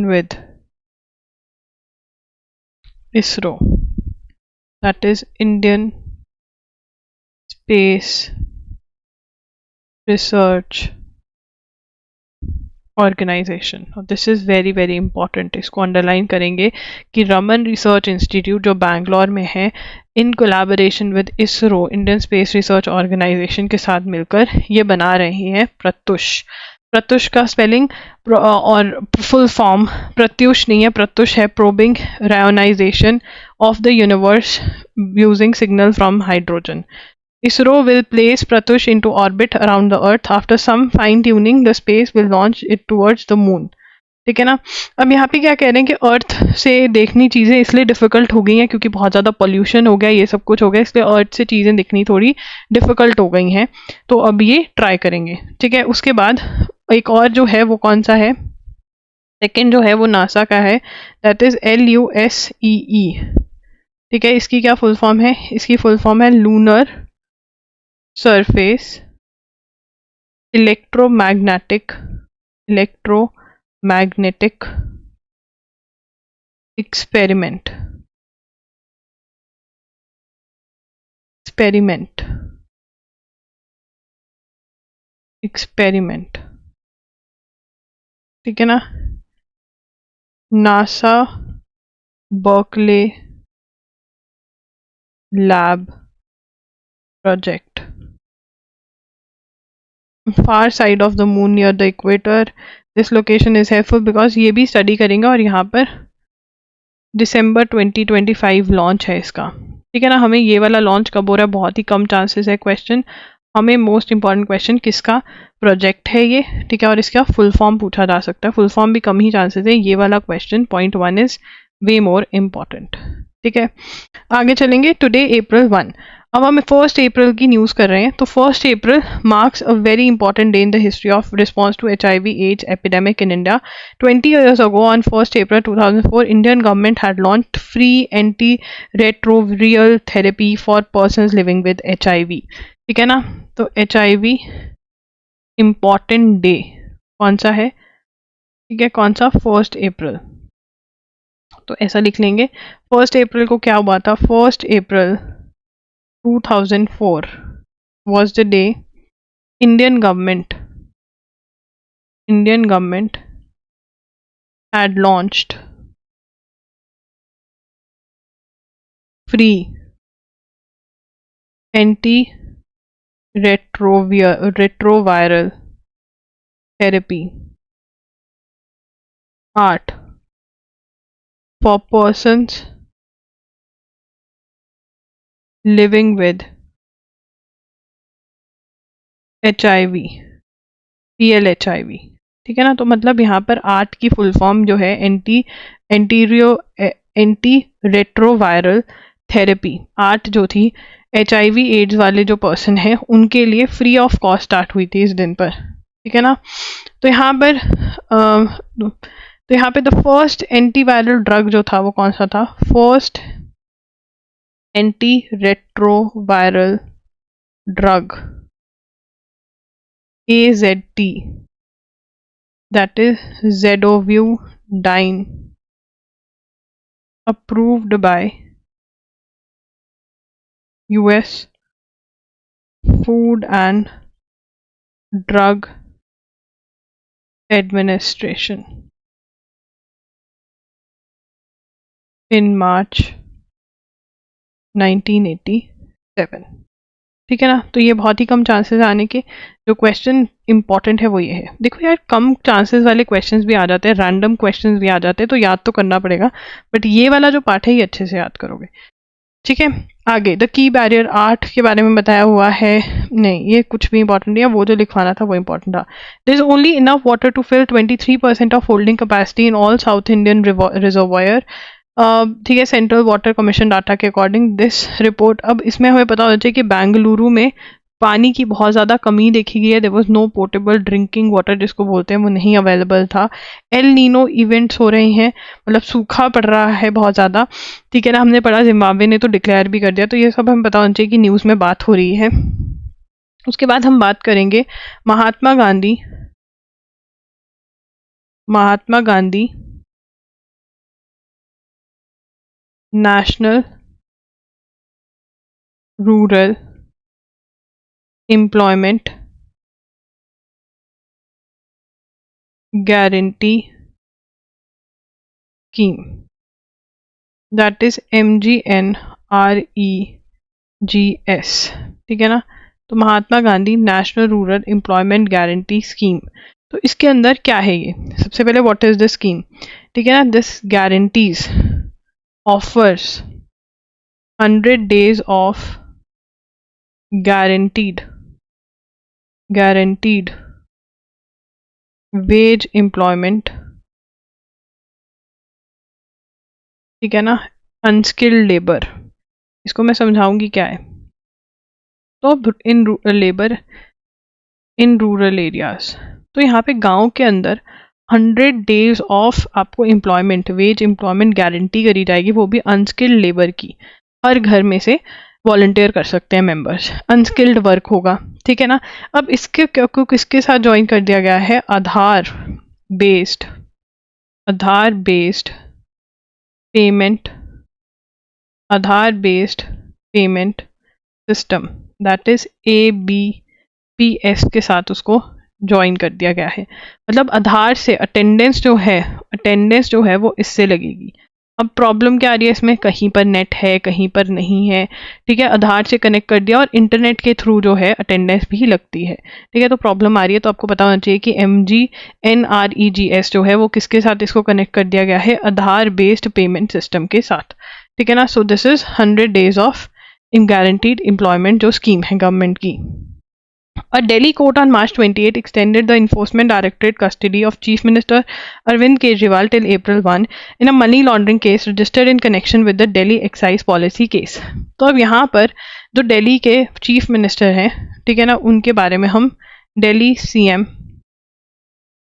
with ISRO, that is Indian Space Research organisation. This is very very important, इसको underline करेंगे कि Raman Research Institute जो बैंगलोर में है, in collaboration with ISRO, Indian Space Research Organisation के साथ मिलकर ये बना रही है प्रत्युष। प्रत्युष का स्पेलिंग और फुल फॉर्म प्रत्युष नहीं है, प्रत्युष है probing reionization of the universe using signal from hydrogen. ISRO will place Pratyush into orbit around the Earth. After some fine-tuning, the space will launch it towards the moon. ठीक है ना। अब यहाँ पे क्या कह रहे हैं कि अर्थ से देखनी चीज़ें इसलिए डिफ़िकल्ट हो गई हैं क्योंकि बहुत ज़्यादा पोल्यूशन हो गया, ये सब कुछ हो गया, इसलिए अर्थ से चीज़ें दिखनी थोड़ी डिफ़िकल्ट हो गई हैं। तो अब ये ट्राई करेंगे, ठीक है। उसके बाद एक और जो है वो कौन सा है? सेकेंड जो है वो नासा का है, दैट इज़ LUSEE, ठीक है। इसकी क्या फुल फॉर्म है? इसकी फुल फॉर्म है लूनर सरफेस इलेक्ट्रोमैग्नेटिक एक्सपेरिमेंट ठीक है ना। NASA Berkeley lab project, far side of the moon near the equator. This location is helpful because ये भी स्टडी करेंगे और यहाँ पर दिसंबर 2025 लॉन्च है इसका, ठीक है ना। हमें ये वाला लॉन्च कब हो रहा है? बहुत ही कम चांसेस है क्वेश्चन, हमें मोस्ट इंपॉर्टेंट क्वेश्चन किसका प्रोजेक्ट है ये, ठीक है, और इसका फुल फॉर्म पूछा जा सकता है। फुल फॉर्म भी कम ही चांसेस है, ये वाला question point 1 is way more important, ठीक है। आगे चलेंगे। टुडे April 1, अब हम 1 अप्रैल की न्यूज़ कर रहे हैं। तो 1 April marks a very important day in the history of response to HIV AIDS epidemic in India. 20 years ago, on 1 April 2004, Indian government had launched free antiretroviral therapy for persons living with HIV, ठीक है ना। तो HIV important day कौन सा है? ठीक है, कौन सा? 1 अप्रैल। तो ऐसा लिख लेंगे। 1 अप्रैल को क्या हुआ था? 1 अप्रैल 2004 was the day Indian government had launched free antiretroviral therapy ART for persons living with HIV, PLHIV। ठीक है ना, तो मतलब यहाँ पर आर्ट की फुल फॉर्म जो है एंटी रेट्रोवायरल थेरेपी। आर्ट जो थी HIV एड्स वाले जो पर्सन है उनके लिए फ्री ऑफ कॉस्ट स्टार्ट हुई थी इस दिन पर। ठीक है ना, तो यहाँ पे द फर्स्ट एंटीवायरल ड्रग जो था वो कौन सा था? First anti retroviral drug AZT, that is Zidovudine, approved by US Food and Drug Administration in March 1987। ठीक है ना, तो ये बहुत ही कम चांसेस आने के। जो क्वेश्चन इंपॉर्टेंट है वो ये है। देखो यार, कम चांसेस वाले क्वेश्चंस भी आ जाते हैं, रैंडम क्वेश्चंस भी आ जाते हैं, तो याद तो करना पड़ेगा, बट ये वाला जो पार्ट है ये अच्छे से याद करोगे। ठीक है, आगे द की बैरियर आर्ट के बारे में बताया हुआ है। नहीं, ये कुछ भी इंपॉर्टेंट नहीं है, वो जो लिखवाना था वो इंपॉर्टेंट था। There is only enough water to fill 23% of holding capacity in all South Indian reservoir. ठीक है, सेंट्रल वाटर कमीशन डाटा के अकॉर्डिंग दिस रिपोर्ट। अब इसमें हमें पता होना चाहिए कि बेंगलुरु में पानी की बहुत ज़्यादा कमी देखी गई है। There was no portable drinking water जिसको बोलते हैं, वो नहीं अवेलेबल था। एल नीनो इवेंट्स हो रहे हैं, मतलब सूखा पड़ रहा है बहुत ज़्यादा। ठीक है ना, हमने पढ़ा जिम्बाब्वे ने तो डिक्लेयर भी कर दिया, तो ये सब हमें पता होना चाहिए कि न्यूज़ में बात हो रही है। उसके बाद हम बात करेंगे Mahatma Gandhi national rural employment guarantee scheme, that is MGNREGS। ठीक है ना, तो Mahatma Gandhi national rural employment guarantee scheme. तो इसके अंदर क्या है ये? सबसे पहले व्हाट इज द स्कीम? ठीक है ना, this guarantees offers 100 days of guaranteed wage employment। ठीक है ना, अनस्किल्ड लेबर, इसको मैं समझाऊंगी क्या है। तो in labour in rural areas, तो यहाँ पे गांव के अंदर 100 डेज ऑफ आपको एम्प्लॉयमेंट, वेज एम्प्लॉयमेंट गारंटी करी जाएगी, वो भी अनस्किल्ड लेबर की। हर घर में से वॉलंटियर कर सकते हैं मेंबर्स, अनस्किल्ड वर्क होगा। ठीक है ना, अब इसके क्यों किसके साथ ज्वाइन कर दिया गया है? Aadhaar based payment system, that is ABPS के साथ उसको ज्वाइन कर दिया गया है। मतलब आधार से अटेंडेंस जो है वो इससे लगेगी। अब प्रॉब्लम क्या आ रही है इसमें? कहीं पर नेट है, कहीं पर नहीं है। ठीक है, आधार से कनेक्ट कर दिया और इंटरनेट के थ्रू जो है अटेंडेंस भी लगती है। ठीक है, तो प्रॉब्लम आ रही है, तो आपको पता होना चाहिए कि MGNREGS जो है वो किसके साथ इसको कनेक्ट कर दिया गया है? आधार बेस्ड पेमेंट सिस्टम के साथ। ठीक है ना, so this is 100 days of guaranteed employment जो स्कीम है गवर्नमेंट की। A Delhi court on March 28 extended the Enforcement Directorate custody of Chief Minister Arvind Kejriwal till April 1 in a money laundering case registered in connection with the Delhi Excise Policy case। तो अब यहाँ पर जो दिल्ली के chief minister हैं, ठीक है ना, उनके बारे में हम दिल्ली CM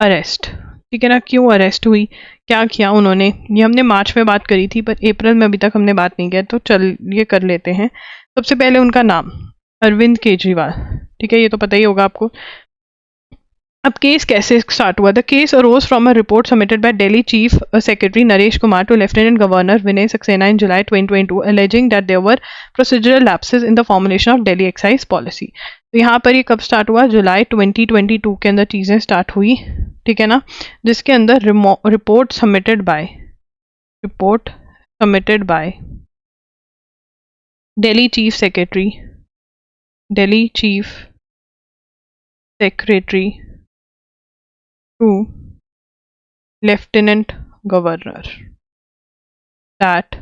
अरेस्ट। ठीक है ना, क्यों अरेस्ट हुई, क्या किया उन्होंने, ये हमने मार्च में बात करी थी, पर अप्रैल में अभी तक हमने बात नहीं किया, तो चल ये कर लेते हैं। सबसे पहले उनका नाम अरविंद केजरीवाल। ठीक है, ये तो पता ही होगा आपको। अब केस कैसे स्टार्ट हुआ? The case arose from a report submitted by Delhi chief secretary Naresh Kumar to lieutenant governor Vinay Saxena in July 2022 alleging that there were procedural lapses in the formulation of Delhi excise policy. तो यहाँ पर ये कब स्टार्ट हुआ? जुलाई 2022 के अंदर चीज़ें स्टार्ट हुई, ठीक है ना, जिसके अंदर report submitted by Delhi chief secretary to Lieutenant Governor that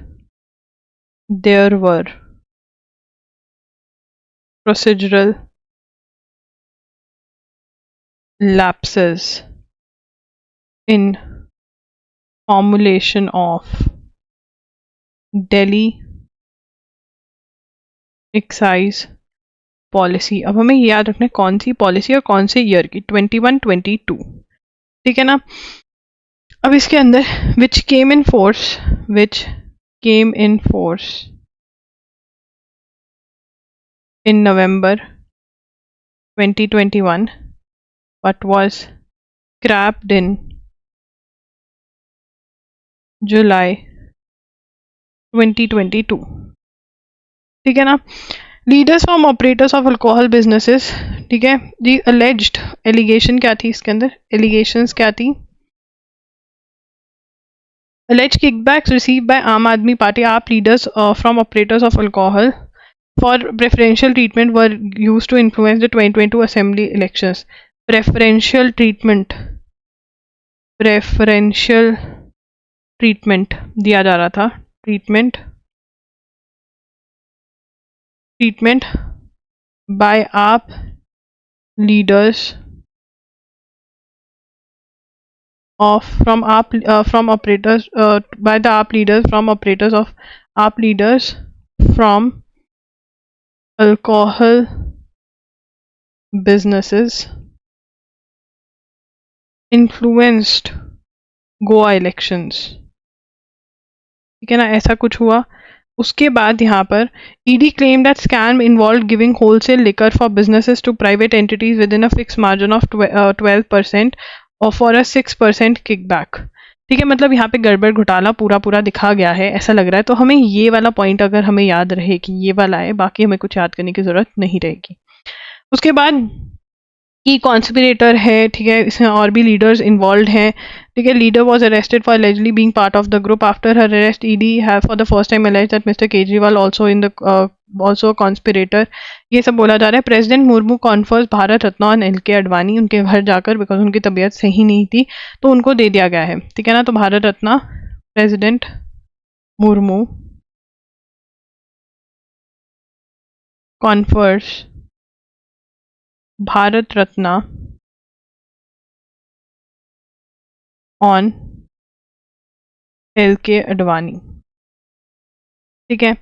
there were procedural lapses in formulation of Delhi excise policy. अब हमें याद रखना है कौन सी पॉलिसी और कौन से ईयर की, 21-22, ठीक है ना. अब इसके अंदर which came in force in November 2021 but was scrapped in July 2022, ठीक है ना. Leaders from operators of alcohol businesses, ठीक है जी. अलेज्ड एलिगेशन क्या थी इसके अंदर? एलिगेशंस क्या थी? alleged kickbacks received by Aam Aadmi Party AAP leaders from operators of alcohol for preferential treatment were used to influence the 2022 assembly elections. Preferential treatment दिया जा रहा था. treatment by AAP leaders from operators by the AAP leaders from operators of AAP leaders from alcohol businesses influenced Goa elections, ठीक है ना, ऐसा कुछ हुआ. उसके बाद यहाँ पर ED claim that scam involve giving wholesale liquor for businesses to private entities with in a fix margin of 12% और फॉर अ 6% किकबैक, ठीक है. मतलब यहाँ पे गड़बड़ घोटाला पूरा दिखा गया है, ऐसा लग रहा है. तो हमें ये वाला पॉइंट अगर हमें याद रहे कि ये वाला है, बाकी हमें कुछ याद करने की जरूरत नहीं रहेगी. उसके बाद की कॉन्स्पिरेटर है, ठीक है, इसमें और भी लीडर्स इन्वॉल्व हैं, ठीक है. Leader was arrested for allegedly being part of the group. After her arrest, ED have for the first time alleged that Mr. Kejriwal also a conspirator. ये सब बोला जा रहा है. प्रेसिडेंट मुर्मू कॉन्फर्स भारत रत्न और एल.के. अडवाणी उनके घर जाकर, बिकॉज उनकी तबीयत सही नहीं थी तो उनको दे दिया गया है, ठीक है ना. तो Bharat Ratna president Murmu confers Bharat Ratna on L K. Advani, ठीक है.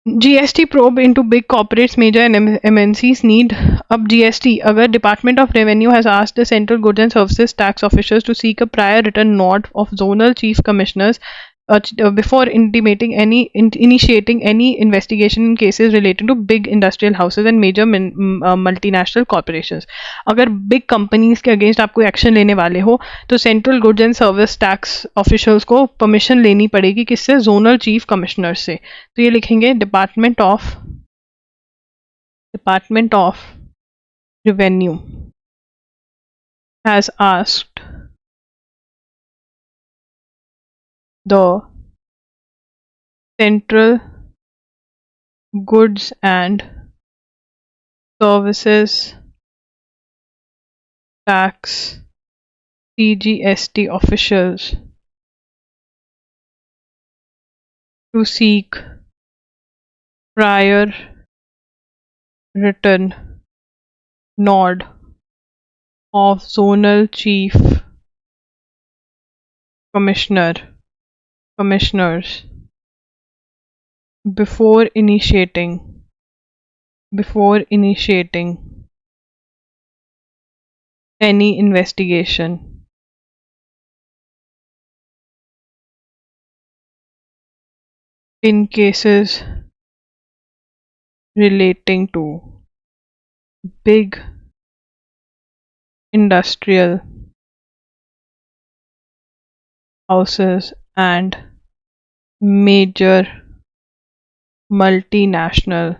GST probe into big corporates major and MNCs need. अब जीएसटी, अगर department of revenue has asked the central goods and services tax officers to seek a prior return note of zonal chief commissioners before initiating any investigation in cases relating to big industrial houses and major multinational corporations. अगर big companies के against आप कोई action लेने वाले हो तो central goods and service tax officials को permission लेनी पड़ेगी. किससे? zonal chief commissioner से. तो ये लिखेंगे department of revenue has asked the central goods and services tax CGST officials to seek prior written nod of zonal chief commissioners before initiating any investigation in cases relating to big industrial houses and major multinational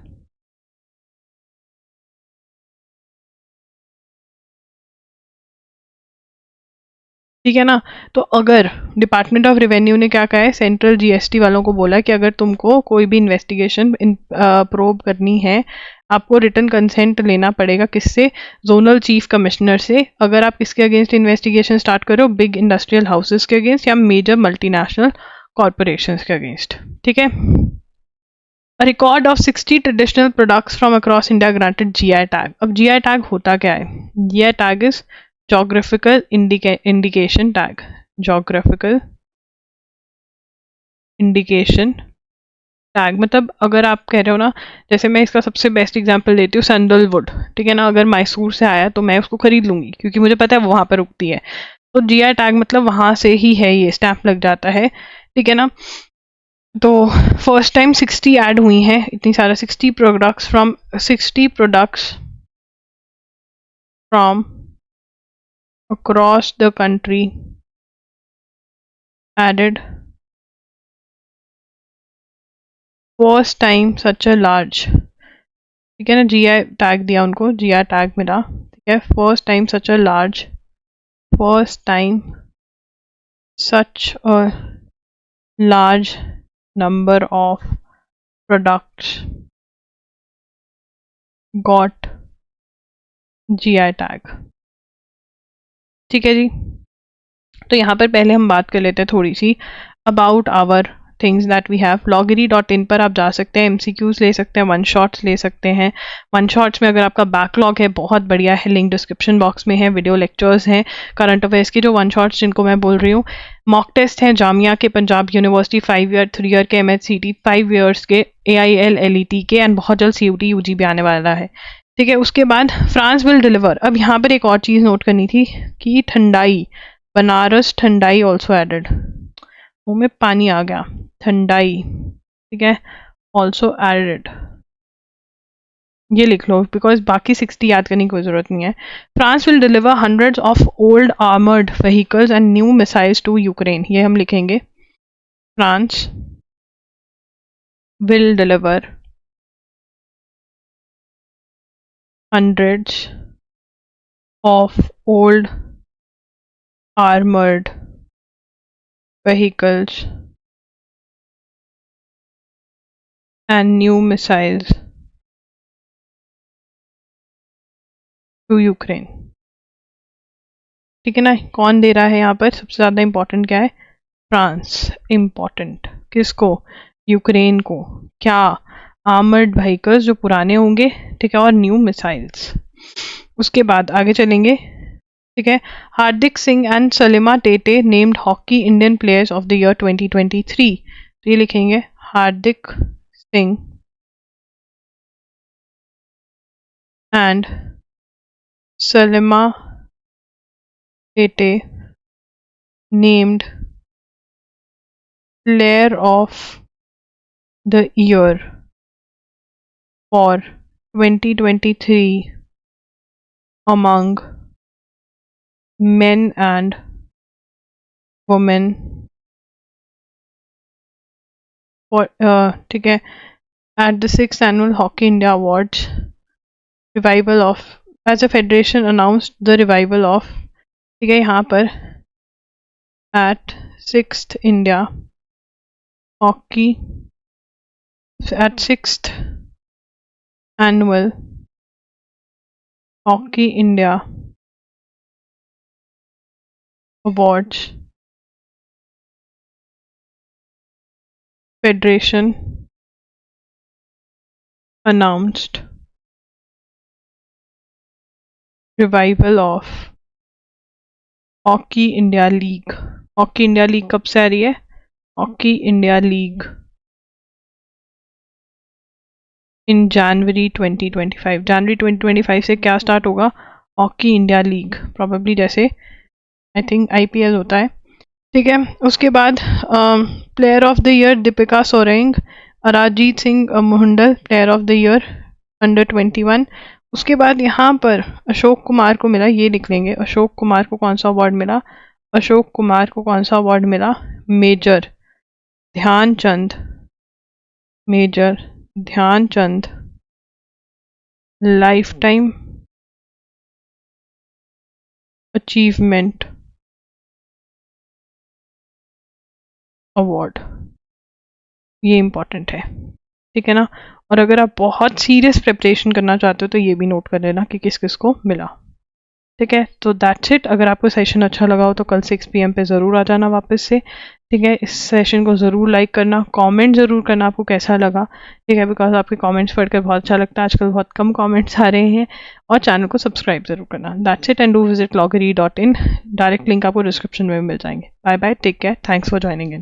ठीक है ना। तो अगर department of revenue ने क्या कहा है, central GST वालों को बोला कि अगर तुमको कोई भी इन्वेस्टिगेशन प्रोब करनी है, आपको रिटन कंसेंट लेना पड़ेगा किससे, जोनल चीफ कमिश्नर से। अगर आप किसके अगेंस्ट इन्वेस्टिगेशन स्टार्ट करो, बिग इंडस्ट्रियल हाउसेस के अगेंस्ट या मेजर मल्टीनेशनल कॉरपोरेशंस के अगेंस्ट, ठीक है। A record of 60 traditional products from across India granted GI tag. अब GI tag होता क्या है? GI tag is geographical indication tag. Geographical indication tag मतलब अगर आप कह रहे हो ना, जैसे मैं इसका सबसे बेस्ट एग्जांपल देती हूँ सैंडलवुड, ठीक है ना। अगर मैसूर से आया तो मैं उसको खरीद लूंगी क्योंकि मुझे पता है वो वहाँ पर उगती है। तो GI टैग मतलब वहाँ से ही है, ये स्टैंप लग जाता है, ठीक है ना। तो फर्स्ट टाइम 60 ऐड हुई हैं, इतनी सारा 60 products from across the country added first time such a large, ठीक है ना। जीआई टैग दिया उनको, जीआई टैग मिला, ठीक है। First time such a large, first time such a large number of products got GI tag, ठीक है जी। तो यहाँ पर पहले हम बात कर लेते हैं थोड़ी सी about our things that we have. loggery.in पर आप जा सकते हैं, MCQs ले सकते हैं, वन शॉट्स ले सकते हैं। वन शॉट्स में अगर आपका बैकलॉग है बहुत बढ़िया है, लिंक डिस्क्रिप्शन बॉक्स में है। वीडियो लेक्चर्स हैं करंट अफेयर्स की जो वन शॉट्स जिनको मैं बोल रही हूँ। मॉक टेस्ट हैं जामिया के, पंजाब यूनिवर्सिटी 5 ईयर 3 ईयर के, MHCT 5 ईयर्स के, AIL LET के, एंड बहुत जल्द CUT UG भी आने वाला है, ठीक है। उसके बाद फ्रांस विल डिलीवर। अब यहाँ पर एक और चीज़ नोट करनी थी कि ठंडाई, बनारस ठंडाई ऑल्सो एडेड, मुँह में पानी आ गया, ठंडाई, ठीक है, ऑल्सो एडेड, ये लिख लो बिकॉज बाकी 60 याद करने की कोई जरूरत नहीं है। France will deliver hundreds of old armoured vehicles and new missiles to Ukraine, ये हम लिखेंगे। France will deliver hundreds of old armoured vehicles and new missiles to Ukraine, ठीक है ना। कौन दे रहा है यहाँ पर, सबसे ज़्यादा इंपॉर्टेंट क्या है, फ्रांस। इंपॉर्टेंट किसको, यूक्रेन को। क्या, आर्मर्ड व्हीकल्स जो पुराने होंगे, ठीक है, और न्यू मिसाइल्स। उसके बाद आगे चलेंगे, ठीक है। Hardik Singh and Salima Tete named hockey Indian players of the year 2023, तो ये लिखेंगे Hardik Singh and Salima Tete named player of the year for 2023 among men and women for ठीक है, at the 6th annual Hockey India Awards, revival of, as a federation announced the revival of, ठीक है, यहाँ पर at 6th India Hockey, at 6th annual Hockey India Awards, Federation announced revival of hockey India league. Hockey India league कब से आ रही है, hockey India league इन जनवरी 2025। जनवरी 2025 से क्या स्टार्ट होगा, हॉकी इंडिया लीग, प्रॉबेबली जैसे आई थिंक IPL होता है, ठीक है। उसके बाद player of the year Deepika Soreng, Araijeet Singh Hundal player of the year under 21, उसके बाद यहाँ पर अशोक कुमार को मिला, ये लिख लेंगे, अशोक कुमार को कौन सा अवार्ड मिला, अशोक कुमार को कौन सा अवार्ड मिला, major Dhyanchand, major Dhyanchand life time achievement award, ये इम्पोर्टेंट है, ठीक है ना। और अगर आप बहुत सीरियस प्रिपरेशन करना चाहते हो तो ये भी नोट कर लेना कि किस किस को मिला, ठीक है। तो दैट्स इट। अगर आपको सेशन अच्छा लगा हो तो कल 6 PM पे ज़रूर आ जाना वापस से, ठीक है। इस सेशन को ज़रूर लाइक करना, कमेंट ज़रूर करना आपको कैसा लगा, ठीक है, बिकॉज आपके कमेंट्स पढ़कर बहुत अच्छा लगता है। आजकल बहुत कम कमेंट्स आ रहे हैं। और चैनल को सब्सक्राइब ज़रूर करना। That's it and do visit loggery.in। Direct link आपको डिस्क्रिप्शन में मिल जाएंगे। Bye bye, take care, thanks for joining in.